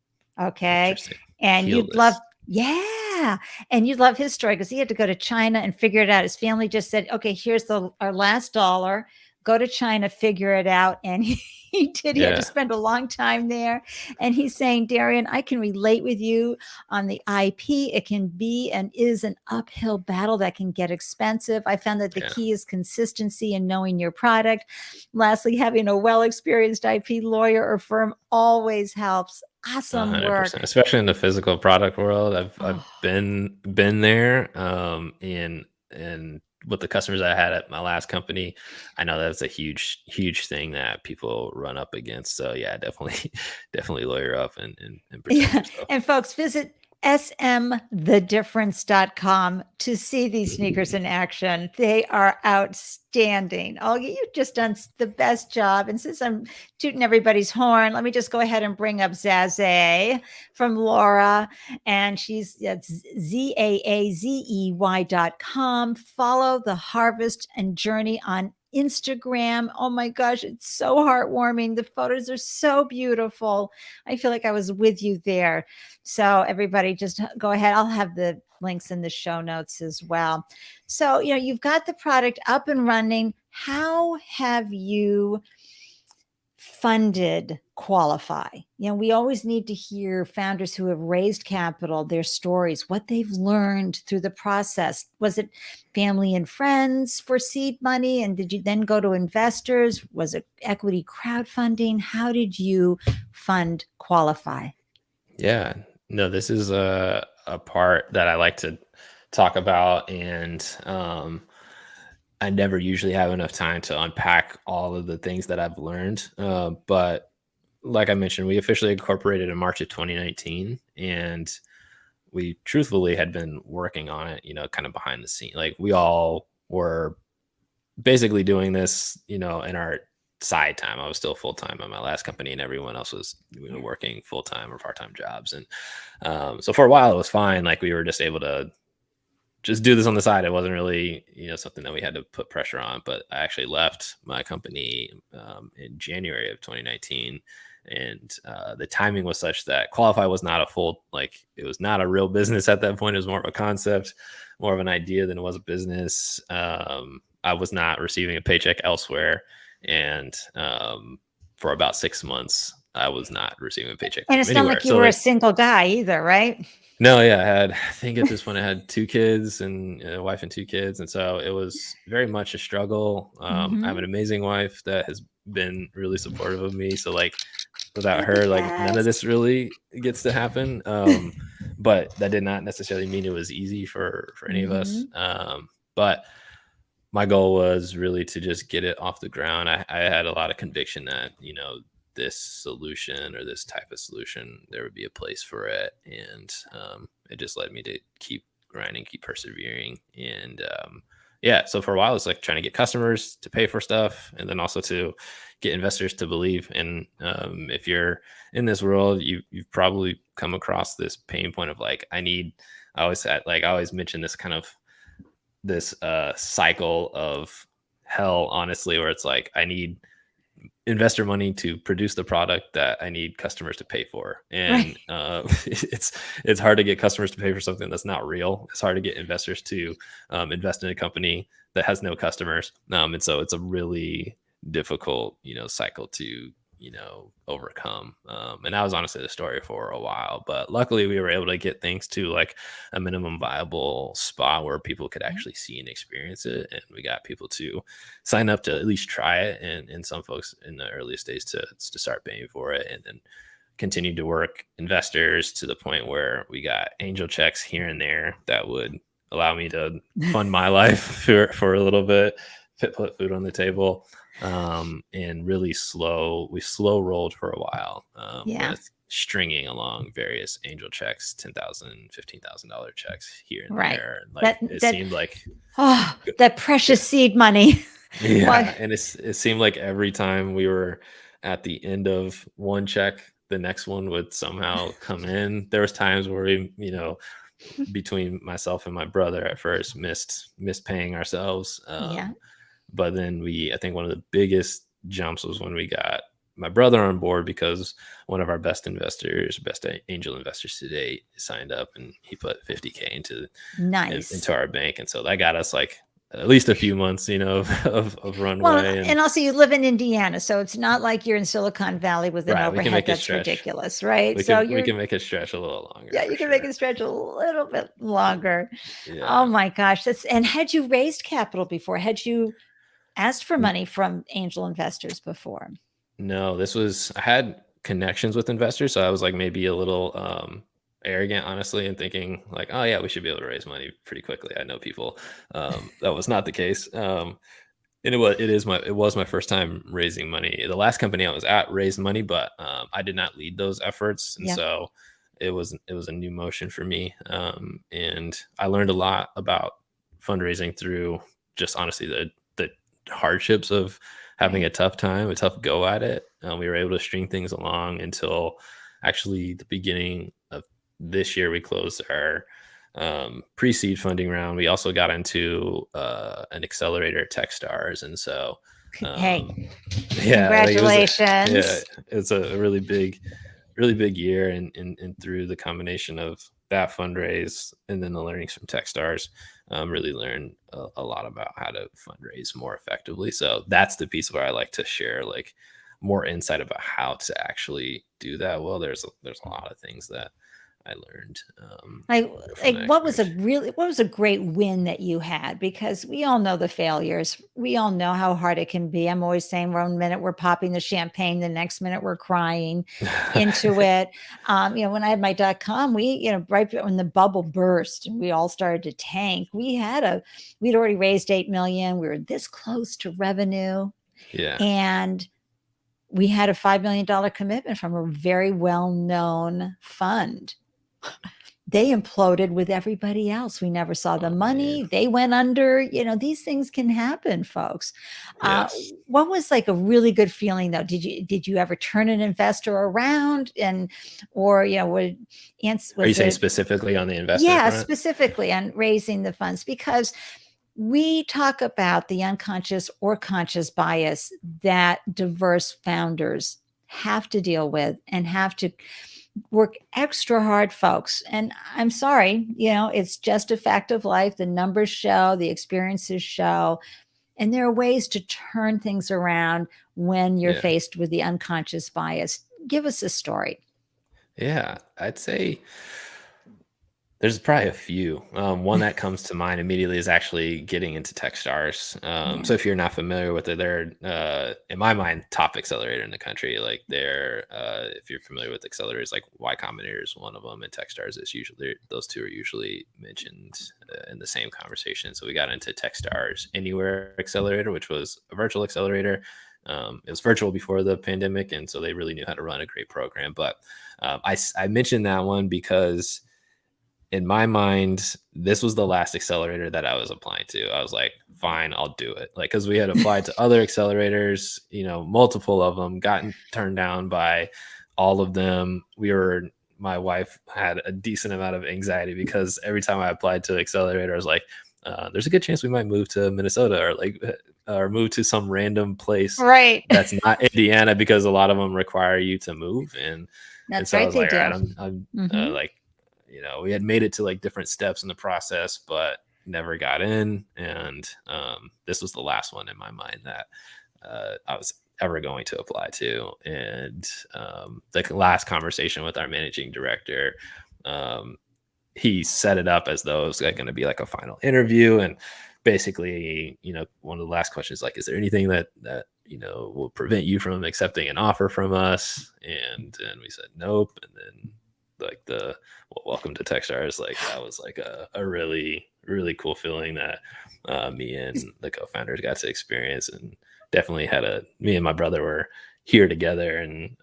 Okay. interesting. And Heel you'd love, list. yeah. And you'd love his story because he had to go to China and figure it out. His family just said, okay, here's our last dollar. Go to China, figure it out. And he did. He had to Yeah. spend a long time there. And he's saying, Darrian, I can relate with you on the IP. It can be and is an uphill battle that can get expensive. I found that the Yeah. key is consistency and knowing your product. Lastly, having a well-experienced IP lawyer or firm always helps. Awesome work. 100%, especially in the physical product world. I've Oh, been there, and with the customers I had at my last company, I know that's a huge thing that people run up against. So yeah, definitely definitely lawyer up and protect yeah. yourself. And folks, visit smthedifference.com to see these sneakers in action. They are outstanding. Oh, you've just done the best job. And since I'm tooting everybody's horn, let me just go ahead and bring up Zaze from Laura. And that's ZAAZEY.com. Follow the harvest and journey on Instagram. Oh my gosh, it's so heartwarming. The photos are so beautiful. I feel like I was with you there. So everybody just go ahead. I'll have the links in the show notes as well. So, you've got the product up and running. How have you funded Qualifi? We always need to hear founders who have raised capital, their stories, what they've learned through the process. Was it family and friends for seed money? And did you then go to investors? Was it equity crowdfunding? How did you fund Qualifi? Yeah, no, this is a part that I like to talk about, and I never usually have enough time to unpack all of the things that I've learned. But like I mentioned, we officially incorporated in March of 2019, and we truthfully had been working on it, kind of behind the scene. Like we all were basically doing this, in our side time. I was still full time at my last company, and everyone else was working full time or part time jobs. And so for a while, it was fine. Like we were just able to just do this on the side. It wasn't really, something that we had to put pressure on. But I actually left my company in January of 2019. And the timing was such that Qualifi was not it was not a real business at that point. It was more of a concept, more of an idea than it was a business. I was not receiving a paycheck elsewhere. And for about 6 months, I was not receiving a paycheck And from it's not anywhere. like you So were a like, single guy either, right? no, yeah, I think at this point I had 2 kids and a wife and 2 kids, and so it was very much a struggle. I have an Mhm. amazing wife that has been really supportive of me. So like without You're the her, like none of best. this really gets to happen. But that did not necessarily mean it was easy for any of us. Mhm. But my goal was really to just get it off the ground. I had a lot of conviction that, this solution or this type of solution, there would be a place for it. And it just led me to keep grinding, keep persevering. And yeah, so for a while, it's like trying to get customers to pay for stuff and then also to get investors to believe. And if you're in this world, you've probably come across this pain point of like, I always mention this kind of this cycle of hell, honestly, where it's like I need investor money to produce the product that I need customers to pay for, Right. and it's hard to get customers to pay for something that's not real. It's hard to get investors to invest in a company that has no customers, and so it's a really difficult, cycle to, overcome. And that was honestly the story for a while, but luckily we were able to get things to like a minimum viable spot where people could Yeah. actually see and experience it. And we got people to sign up to at least try it. And some folks in the earliest days to start paying for it. And then continued to work investors to the point where we got angel checks here and there that would allow me to fund my life for a little bit, put food on the table, and really we slow rolled for a while, Yeah. with stringing along various angel checks, $10,000, $15,000 checks here and Right. there. And like, it That seemed like, that precious seed money. yeah. Why? And it seemed like every time we were at the end of one check, the next one would somehow come in. There was times where we, between myself and my brother at first missed paying ourselves. Yeah. But then I think one of the biggest jumps was when we got my brother on board, because one of our best angel investors to date signed up, and he put 50K Nice. into our bank. And so that got us like at least a few months, of runway. Well, and also you live in Indiana, so it's not like you're in Silicon Valley with an Right, we can overhead make it that's stretch. ridiculous, right? We So can we you're can make it stretch a little longer, yeah, for you can make sure. it stretch a little bit longer. Oh Yeah. my gosh, and had you raised capital before? Had you asked for money from angel investors before? No, I had connections with investors, so I was like maybe a little arrogant, honestly, and thinking like, oh yeah, we should be able to raise money pretty quickly. I know people. That was not the case. And it was my first time raising money. The last company I was at raised money, but I did not lead those efforts, and Yeah. so it was a new motion for me. And I learned a lot about fundraising through just honestly the hardships of having Right. a tough time, a tough go at it. We were able to string things along until actually the beginning of this year. We closed our pre-seed funding round. We also got into an accelerator, TechStars, and so Hey, yeah, like congratulations. it's a really big year, and through the combination of that fundraise and then the learnings from TechStars, really learned a lot about how to fundraise more effectively. So that's the piece where I like to share like more insight about how to actually do that. Well, there's a lot of things that I learned, Like, from that what was experience. what was a great win that you had? Because we all know the failures. We all know how hard it can be. I'm always saying, one minute we're popping the champagne, the next minute we're crying into it. When I had my .com, right when the bubble burst and we all started to tank, we'd already raised 8 million. We were this close to revenue, Yeah, and we had a $5 million commitment from a very well-known fund. They imploded with everybody else. We never saw the oh man, money. They went under. These things can happen, folks. yes. What was like a really good feeling though? Did you ever turn an investor around, or Are you was saying it, specifically on the investment yeah, front? specifically on raising the funds? Because we talk about the unconscious or conscious bias that diverse founders have to deal with and have to work extra hard, folks. And I'm sorry, it's just a fact of life. The numbers show, the experiences show, and there are ways to turn things around when you're Yeah. faced with the unconscious bias. Give us a story. Yeah, I'd say there's probably a few. One that comes to mind immediately is actually getting into TechStars. Yeah. So if you're not familiar with it, they're in my mind top accelerator in the country. Like if you're familiar with accelerators, like Y Combinator is one of them, and TechStars is usually those two are usually mentioned in the same conversation. So we got into TechStars Anywhere Accelerator, which was a virtual accelerator. It was virtual before the pandemic, and so they really knew how to run a great program. But I mentioned that one because in my mind, this was the last accelerator that I was applying to. I was like, fine, I'll do it. Like, cause we had applied to other accelerators, multiple of them, gotten turned down by all of them. My wife had a decent amount of anxiety because every time I applied to accelerator, I was like, there's a good chance we might move to Minnesota or move to some random place Right. that's not Indiana, because a lot of them require you to move. And That's so I right. was They like, all do. right, I'm Hmm. like, we had made it to like different steps in the process, but never got in. And this was the last one in my mind that I was ever going to apply to. And the last conversation with our managing director, he set it up as though it was like going to be like a final interview. And basically, one of the last questions, like, is there anything that will prevent you from accepting an offer from us? And we said nope. And then like welcome to TechStars, like that was like a really, really cool feeling that me and the co-founders got to experience, and definitely me and my brother were here together, and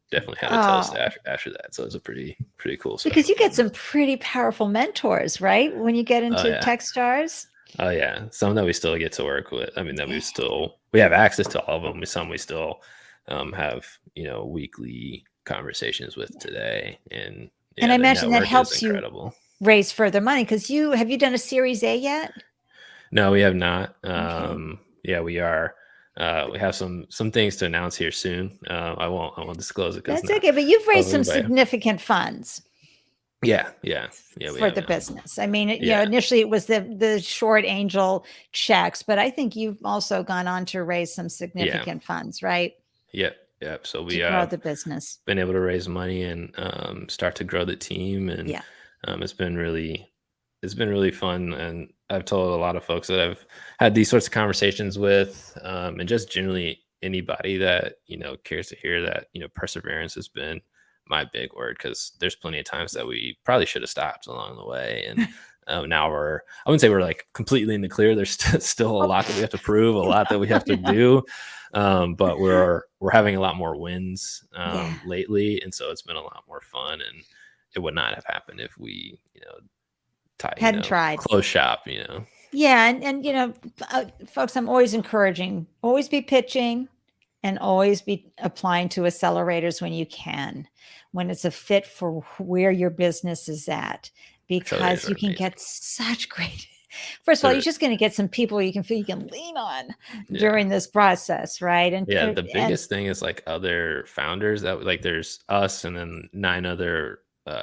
definitely had a toast after that. So it was a pretty cool. Because you get some pretty powerful mentors, right? When you get into TechStars. Oh yeah. Some that we still get to work with. I mean, that we have access to all of them. Some we still have, weekly conversations with today. And I imagine that helps you raise further money, because have you done a Series A yet? No, we have not. Okay. Yeah, we are. We have some things to announce here soon. I won't disclose it. That's okay, but you've raised some significant funds. Yeah. For the business. I mean, initially it was the short angel checks, but I think you've also gone on to raise some significant funds, right? Yep. So we grow the business, been able to raise money and start to grow the team, and it's been really fun. And I've told a lot of folks that I've had these sorts of conversations with, and just generally anybody that cares to hear that perseverance has been my big word, because there's plenty of times that we probably should have stopped along the way. And now I wouldn't say we're like completely in the clear. There's still a lot that we have to prove, a lot that we have to do. But we're having a lot more wins lately. And so it's been a lot more fun, and it would not have happened if we, hadn't tried. Close shop, Yeah. And folks, I'm always encouraging, always be pitching, and always be applying to accelerators when you can, when it's a fit for where your business is at, because you can get such great, first of all, you're just going to get some people you can feel you can lean on during this process. Right. And the biggest thing is like other founders that like there's us and then 9 other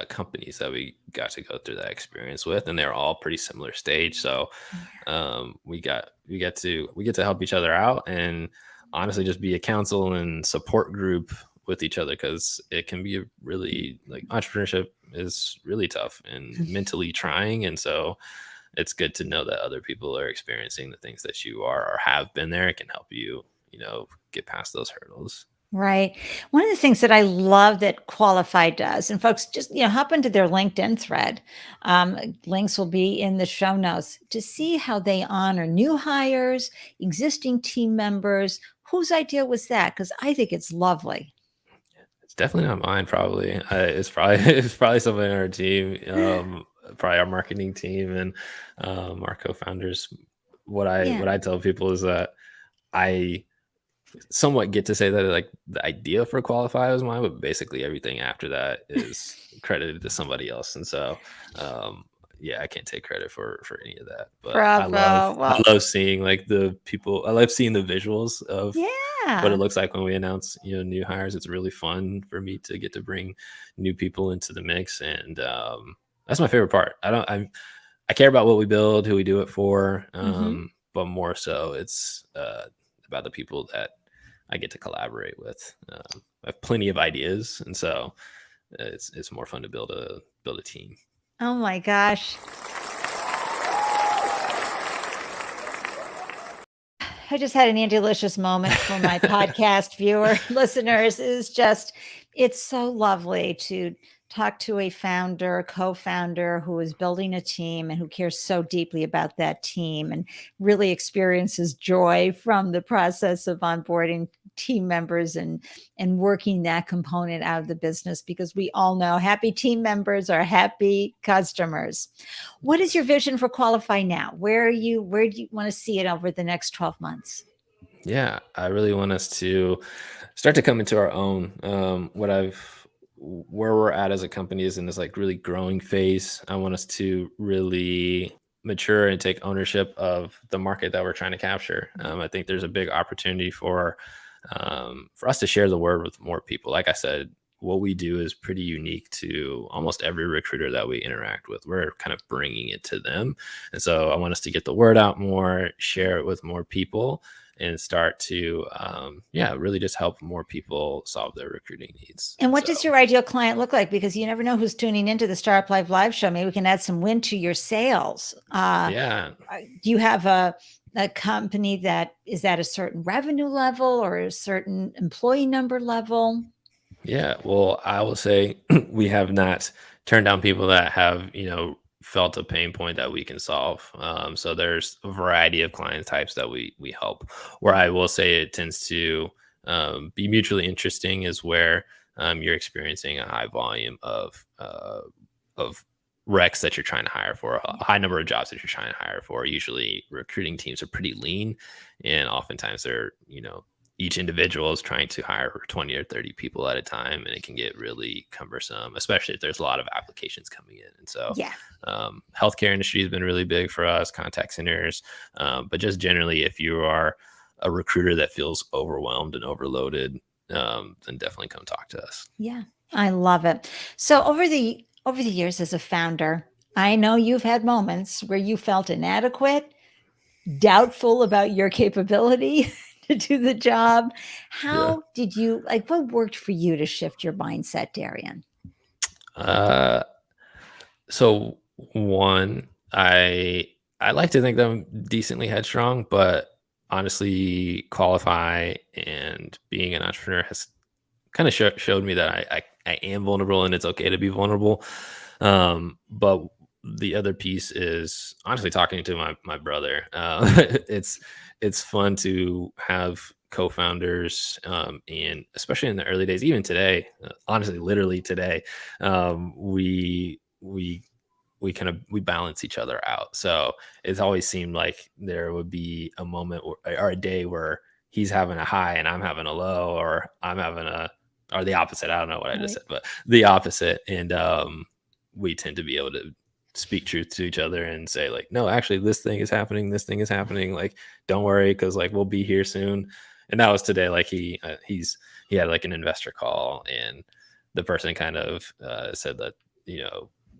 companies that we got to go through that experience with, and they're all pretty similar stage. So we get to help each other out, and honestly just be a counsel and support group with each other, because it can be really, like, entrepreneurship is really tough and mentally trying. And so it's good to know that other people are experiencing the things that you are or have been there. It can help you, get past those hurdles. Right. One of the things that I love that Qualifi does, and folks just, hop into their LinkedIn thread. Links will be in the show notes to see how they honor new hires, existing team members. Whose idea was that? Because I think it's lovely. It's definitely not mine. Probably it's probably someone in our team, probably our marketing team and our co-founders. What I tell people is that I somewhat get to say that like the idea for Qualifi was mine, but basically everything after that is credited to somebody else. And so I can't take credit for any of that. But I love seeing like the people. I love seeing the visuals of what it looks like when we announce new hires. It's really fun for me to get to bring new people into the mix, and that's my favorite part. I care about what we build, who we do it for, but more so it's about the people that I get to collaborate with. I have plenty of ideas, and so it's more fun to build a team. Oh my gosh. I just had an Andelicious moment for my podcast viewer listeners. It's so lovely to talk to a co-founder who is building a team and who cares so deeply about that team and really experiences joy from the process of onboarding team members and working that component out of the business, because we all know happy team members are happy customers. What is your vision for Qualifi now? Where do you want to see it over the next 12 months? Yeah, I really want us to start to come into our own. Where we're at as a company is in this like really growing phase. I want us to really mature and take ownership of the market that we're trying to capture. I think there's a big opportunity for us to share the word with more people. Like I said, what we do is pretty unique to almost every recruiter that we interact with. We're kind of bringing it to them. And so I want us to get the word out more, share it with more people, and start to, really just help more people solve their recruiting needs. And what So, does your ideal client look like? Because you never know who's tuning into the Startup Live show. Maybe we can add some wind to your sails. yeah. Do you have a company that is at a certain revenue level or a certain employee number level? Yeah, well, I will say we have not turned down people that have, felt a pain point that we can solve. So there's a variety of client types that we help. Where I will say it tends to be mutually interesting is where you're experiencing a high volume of recs that you're trying to hire for, a high number of jobs that you're trying to hire for. Usually, recruiting teams are pretty lean, and oftentimes they're each individual is trying to hire 20 or 30 people at a time, and it can get really cumbersome, especially if there's a lot of applications coming in. And so Yeah. healthcare industry has been really big for us, contact centers, but just generally, if you are a recruiter that feels overwhelmed and overloaded, then definitely come talk to us. Yeah. I love it. So over the years as a founder, I know you've had moments where you felt inadequate, doubtful about your capability to do the job. Yeah. How did you what worked for you to shift your mindset, Darrian? Uh, so one, I like to think that I'm decently headstrong, but honestly, Qualify and being an entrepreneur has kind of showed me that I am vulnerable and it's okay to be vulnerable. But the other piece is honestly talking to my brother. It's fun to have co-founders, and especially in the early days, even today, honestly, literally today, we kind of we balance each other out. So it's always seemed like there would be a moment or a day where he's having a high and I'm having a low, or I'm having a or the opposite. I don't know what I just Right. said, but the opposite. And we tend to be able to speak truth to each other and say like, no, actually, this thing is happening. This thing is happening. Like, don't worry, because like we'll be here soon. And that was today. Like he had like an investor call, and the person kind of said that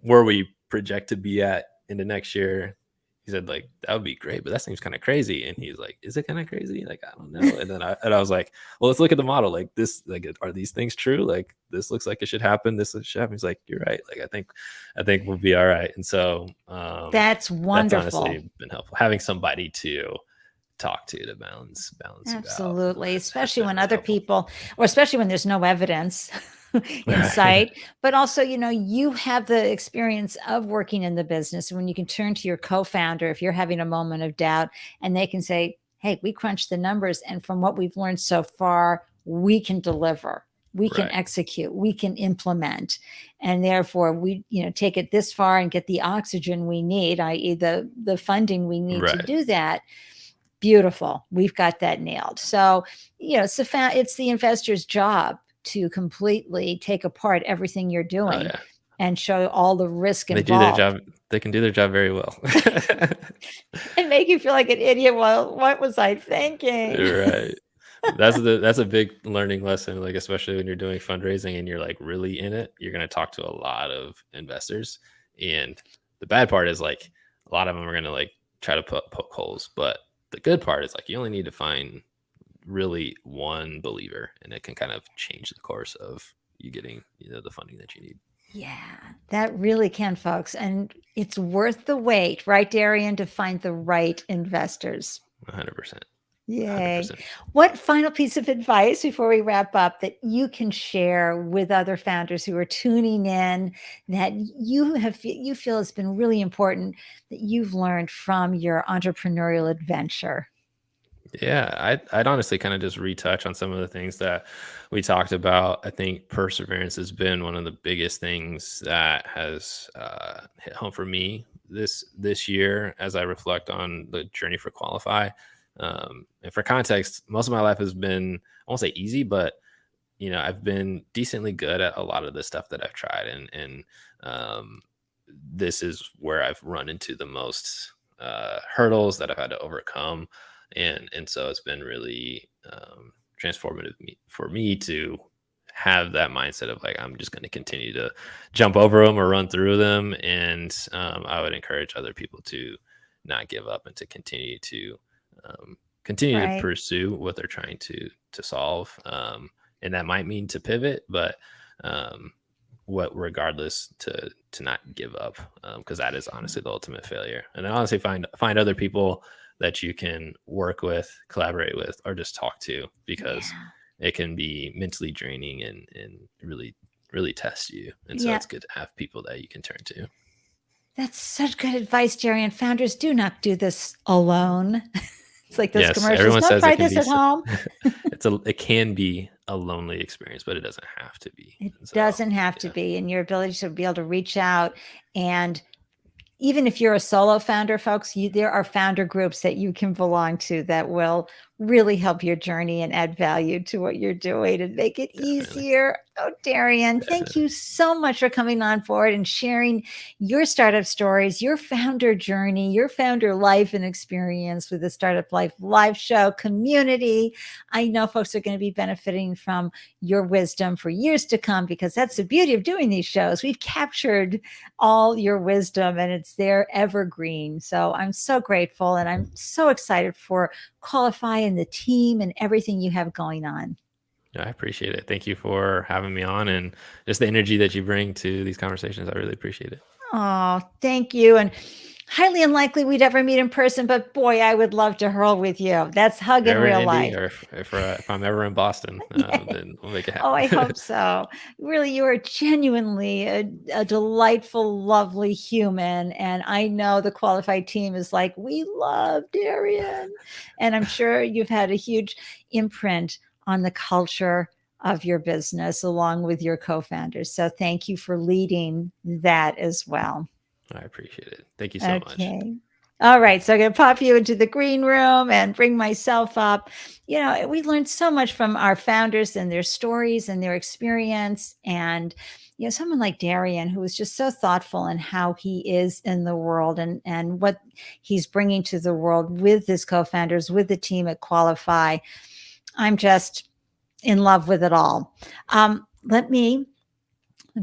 where we project to be at in the next year. He said like that would be great, but that seems kind of crazy. And he's like, is it kind of crazy? Like, I don't know. And then I was like, well, let's look at the model. Like this, like, are these things true? Like this looks like it should happen. This should happen. He's like, you're right. Like I think we'll be all right. And so That's that's wonderful. honestly been helpful. Having somebody to talk to balance you out. Absolutely, Has especially been when really other helpful. people, or especially when there's no evidence in Right. sight, but also, you have the experience of working in the business when you can turn to your co-founder if you're having a moment of doubt and they can say, "Hey, we crunched the numbers and from what we've learned so far, we can deliver. We can Right. execute, we can implement, and therefore we, take it this far and get the oxygen we need, i.e. the funding we need to Right. do that." Beautiful. We've got that nailed. So, it's the investor's job to completely take apart everything you're Oh doing yeah. and show all the risk They do their involved job. They can do their job very well. and make you feel like an idiot. Well, what was I thinking? Right. That's a big learning lesson, like, especially when you're doing fundraising and you're, like, really in it, you're gonna talk to a lot of investors, and the bad part is, like, a lot of them are gonna, like, try to poke holes, but the good part is, like, you only need to find really one believer, and it can kind of change the course of you getting, the funding that you need. Yeah, that really can, folks. And it's worth the wait, right, Darian, to find the right investors. 100%. Yay. 100%. What final piece of advice before we wrap up that you can share with other founders who are tuning in that you feel has been really important that you've learned from your entrepreneurial adventure? Yeah, I'd honestly kind of just retouch on some of the things that we talked about. I think perseverance has been one of the biggest things that has hit home for me this year as I reflect on the journey for Qualify. And for context, most of my life has been, I won't say easy, but I've been decently good at a lot of the stuff that I've tried, and um, this is where I've run into the most hurdles that I've had to overcome, and so it's been really transformative for me to have that mindset of like I'm just going to continue to jump over them or run through them, and I would encourage other people to not give up and to continue to continue to Right. pursue what they're trying to solve. And that might mean to pivot, but um, what regardless to not give up, because that is honestly the ultimate failure. And I honestly find other people that you can work with, collaborate with, or just talk to, because Yeah. it can be mentally draining and really test you. And so Yeah. it's good to have people that you can turn to. That's such good advice, Jerry. And founders, do not do this alone. It's like those Yes, commercials. everyone Don't says it try can this be at home. it can be a lonely experience, but it doesn't have to be. It And so doesn't have to yeah, be. And your ability to be able to reach out, and even if you're a solo founder, folks, there are founder groups that you can belong to that will really help your journey and add value to what you're doing and make it definitely. easier. Oh, Darrian, thank you so much for coming on board and sharing your startup stories, your founder journey, your founder life and experience with the Startup Life live show community. I know folks are going to be benefiting from your wisdom for years to come, because that's the beauty of doing these shows. We've captured all your wisdom and it's there evergreen. So I'm so grateful, and I'm so excited for Qualifi and the team and everything you have going on. I appreciate it. Thank you for having me on, and just the energy that you bring to these conversations. I really appreciate it. Oh, thank you. And highly unlikely we'd ever meet in person, but boy, I would love to hurl with you. That's hug in Ever in real Indy, life. or if I'm ever in Boston, Yes. then we'll make it Oh, I happen. hope so. Really, you are genuinely a delightful, lovely human. And I know the Qualified team is like, we love Darrian. And I'm sure you've had a huge imprint on the culture of your business along with your co-founders. So thank you for leading that as well. I appreciate it. Thank you so much. Okay. All right. So I'm going to pop you into the green room and bring myself up. You know, we learned so much from our founders and their stories and their experience. And, you know, someone like Darrian, who is just so thoughtful in how he is in the world and what he's bringing to the world with his co-founders, with the team at Qualifi. I'm just in love with it all. Let me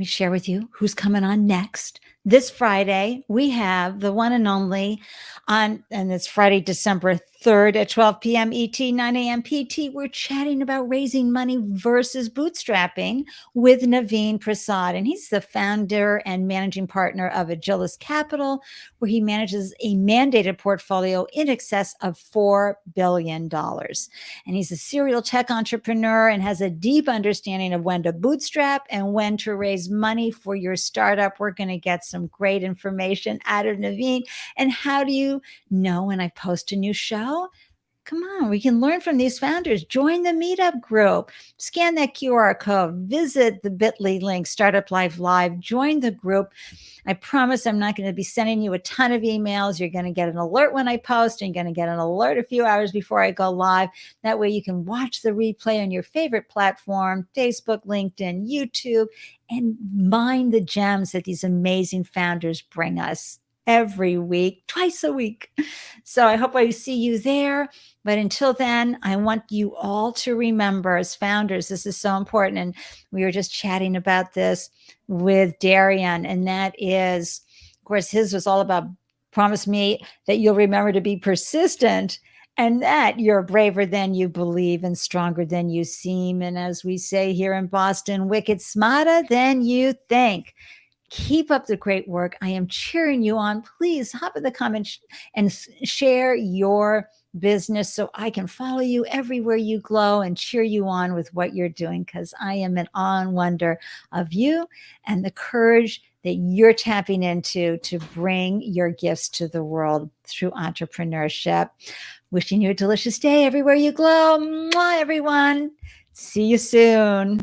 share with you who's coming on next. This Friday, we have the one and only and it's Friday, December 3rd at 12 p.m. ET, 9 a.m. PT. We're chatting about raising money versus bootstrapping with Naveen Prasad. And he's the founder and managing partner of Agilis Capital, where he manages a mandated portfolio in excess of $4 billion. And he's a serial tech entrepreneur and has a deep understanding of when to bootstrap and when to raise money for your startup. We're going to get some great information out of Naveen. And how do you know when I post a new show? Come on, we can learn from these founders. Join the meetup group, scan that QR code, visit the bit.ly link, Startup Life Live, join the group. I promise I'm not going to be sending you a ton of emails. You're going to get an alert when I post, and you're going to get an alert a few hours before I go live. That way you can watch the replay on your favorite platform, Facebook, LinkedIn, YouTube, and mine the gems that these amazing founders bring us every week, twice a week. So I hope I see you there. But until then, I want you all to remember, as founders, this is so important. And we were just chatting about this with Darrian, and that is, of course, his was all about promise me that you'll remember to be persistent and that you're braver than you believe and stronger than you seem. And as we say here in Boston, wicked smarter than you think. Keep up the great work. I am cheering you on. Please hop in the comments and share your business so I can follow you everywhere you glow and cheer you on with what you're doing, because I am in awe and wonder of you and the courage that you're tapping into to bring your gifts to the world through entrepreneurship. Wishing you a delicious day everywhere you glow. Mwah, everyone. See you soon.